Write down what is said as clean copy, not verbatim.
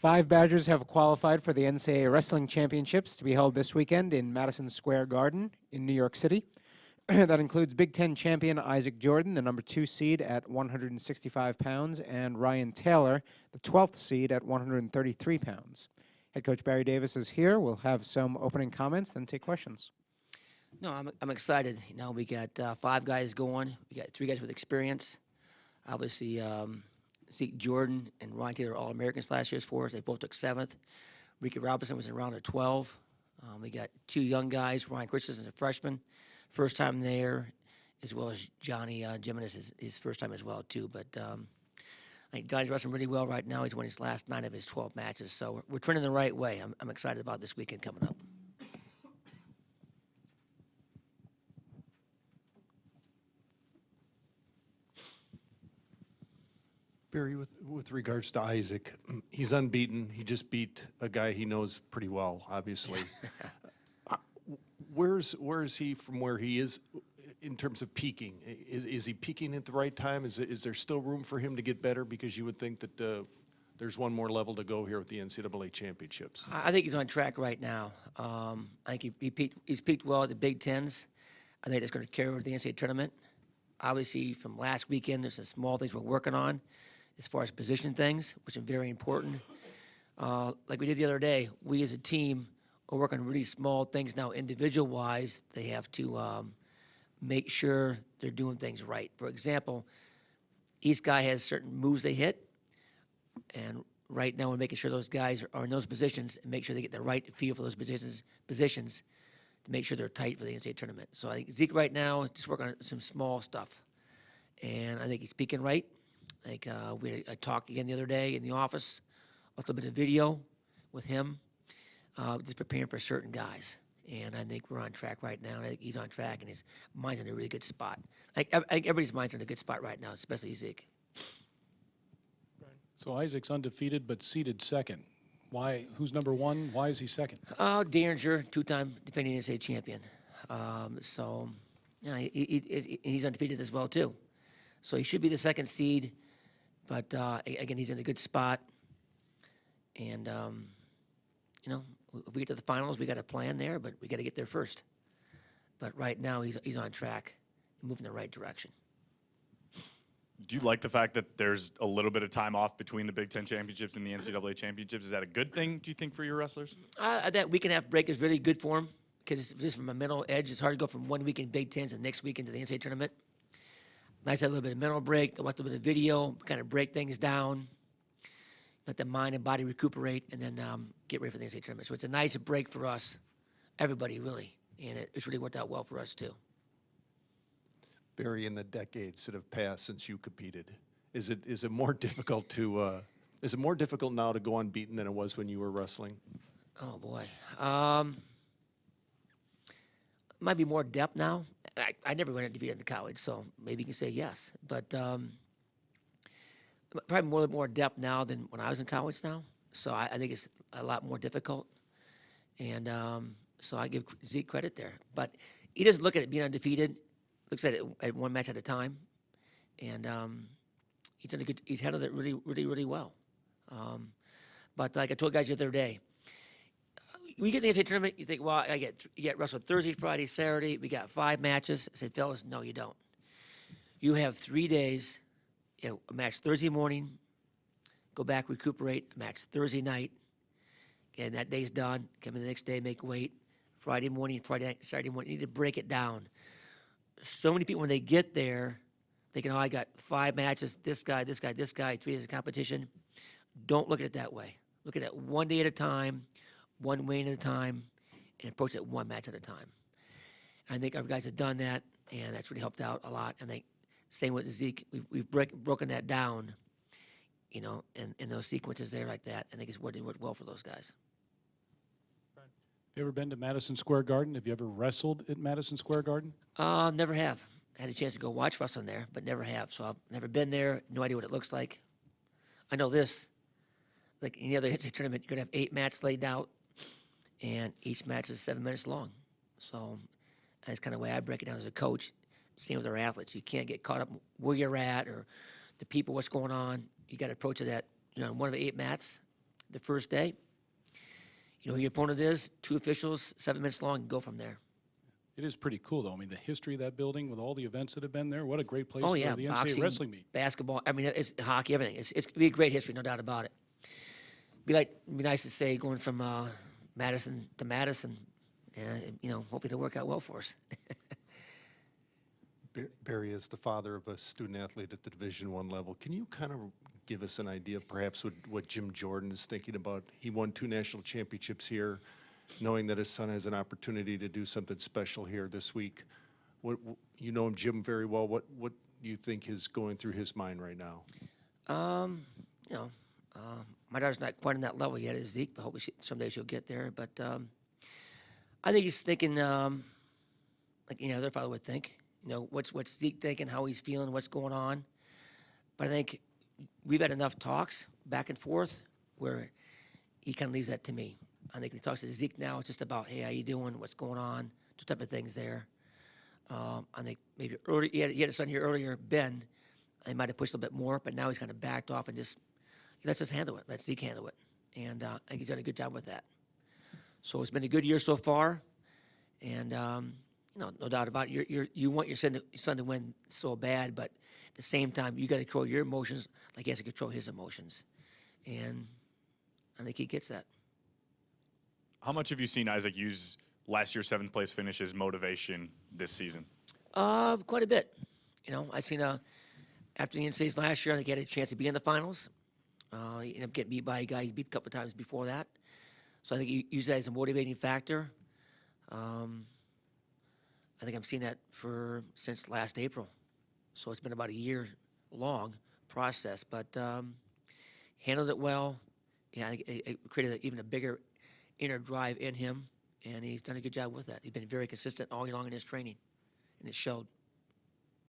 5 Badgers have qualified for the NCAA Wrestling Championships to be held this weekend in Madison Square Garden in New York City. That includes Big Ten champion Isaac Jordan, the number 2 seed at 165 pounds, and Ryan Taylor, the 12th seed at 133 pounds. Head coach Barry Davis is here. We'll have some opening comments, then take questions. No, I'm excited. We got 5 guys going. We got 3 guys with experience. Obviously, Zeke Jordan and Ryan Taylor are All-Americans last year for us. They both took 7th. Ricky Robinson was in round of 12. We got 2 young guys. Ryan Christensen is a freshman, first time there, as well as Johnny Jimenez is his first time as well, too. But I think Johnny's wrestling really well right now. He's won his last 9 of his 12 matches. So we're trending the right way. I'm excited about this weekend coming up. Barry, with regards to Isaac, he's unbeaten. He just beat a guy he knows pretty well, obviously. Where is he from where he is in terms of peaking? Is he peaking at the right time? Is there still room for him to get better? Because you would think that there's one more level to go here with the NCAA championships. I think he's on track right now. I think he's peaked well at the Big Tens. I think that's going to carry over to the NCAA tournament. Obviously, from last weekend, there's some small things we're working on as far as position things, which are very important. Like we did the other day, we as a team are working on really small things now individual-wise. They have to make sure they're doing things right. For example, each guy has certain moves they hit, and right now we're making sure those guys are in those positions and make sure they get the right feel for those positions to make sure they're tight for the NCAA tournament. So I think Zeke right now is just working on some small stuff, and I think he's peaking right. Like we had a talk again the other day in the office, a little bit of video with him, just preparing for certain guys. And I think we're on track right now. I think he's on track, and his mind's in a really good spot. I think everybody's mind's in a good spot right now, especially Zeke. So Isaac's undefeated but seeded second. Why? Who's number 1? Why is he second? Derringer, 2-time defending NCAA champion. He's undefeated as well too. So he should be the second seed. But, again, he's in a good spot. And, if we get to the finals, we got a plan there, but we got to get there first. But right now, he's on track and moving in the right direction. Do you like the fact that there's a little bit of time off between the Big Ten championships and the NCAA championships? Is that a good thing, do you think, for your wrestlers? That week and a half break is really good for them because just from a mental edge, it's hard to go from one week in Big Tens and next week into the NCAA tournament. Nice to have a little bit of mental break, watch a little bit of video, kind of break things down, let the mind and body recuperate, and then get ready for the NCAA tournament. So it's a nice break for us, everybody really, and it's really worked out well for us too. Barry, in the decades that have passed since you competed, is it more difficult to is it more difficult now to go unbeaten than it was when you were wrestling? Oh boy, might be more depth now. I never went undefeated in college, so maybe you can say yes. But probably more depth now than when I was in college now. So I think it's a lot more difficult. And so I give Zeke credit there. But he doesn't look at it being undefeated. Looks at it at one match at a time. And he's handled it really, really, really well. But like I told guys the other day, when you get in the NCAA tournament, you think, well, you get wrestled Thursday, Friday, Saturday. We got 5 matches. I said, fellas, no, you don't. You have 3 days. A match Thursday morning, go back, recuperate, a match Thursday night, and that day's done. Come in the next day, make weight. Friday morning, Friday night, Saturday morning. You need to break it down. So many people, when they get there, thinking, I got 5 matches, this guy, 3 days of competition. Don't look at it that way. Look at it 1 day at a time, 1 weigh at a time, and approach it 1 match at a time. And I think our guys have done that, and that's really helped out a lot. And same with Zeke, we've broken that down, in those sequences there like that. I think it's worked well for those guys. Have you ever been to Madison Square Garden? Have you ever wrestled at Madison Square Garden? Never have. I had a chance to go watch wrestling there, but never have. So I've never been there, no idea what it looks like. I know this, like any other NCAA tournament, you're going to have 8 matches laid out, and each match is 7 minutes long. So that's kind of the way I break it down as a coach. Same with our athletes. You can't get caught up where you're at or the people, what's going on. You got to approach it at, one of the 8 mats, the first day. You know who your opponent is, 2 officials, 7 minutes long, and go from there. It is pretty cool, though. I mean, the history of that building with all the events that have been there, what a great place Oh, for yeah, the NCAA boxing, wrestling meet. basketball, I mean, it's hockey, everything. It's be a great history, no doubt about it. Be nice to say going from Madison to Madison, and, you know, hoping it'll work out well for us. Barry, is the father of a student athlete at the Division I level. Can you kind of give us an idea, perhaps, what Jim Jordan is thinking about? He won 2 national championships here, knowing that his son has an opportunity to do something special here this week. You know him, Jim, very well. What do you think is going through his mind right now? You know, my daughter's not quite on that level yet as Zeke, but hopefully someday she'll get there. But I think he's thinking like any other father would think. You know, what's Zeke thinking, how he's feeling, what's going on. But I think we've had enough talks back and forth where he kind of leaves that to me. I think when he talks to Zeke now, it's just about, hey, how you doing, what's going on, those type of things there. I think maybe early, he had a son here earlier, Ben. He might have pushed a little bit more, but now he's kind of backed off and just, let's just handle it. Let Zeke handle it. And I think he's done a good job with that. So it's been a good year so far. And, you know, no doubt about it, you want your son to win so bad, but at the same time, you got to control your emotions like he has to control his emotions. And I think he gets that. How much have you seen Isaac use last year's 7th place finish as motivation this season? Quite a bit. You know, I seen after the NCAAs last year, I think he had a chance to be in the finals. He ended up getting beat by a guy he beat a couple of times before that. So I think he used that as a motivating factor. I think I've seen that since last April. So it's been about a year-long process, but handled it well. Yeah, I think it created even a bigger inner drive in him, and he's done a good job with that. He's been very consistent all along in his training, and it showed.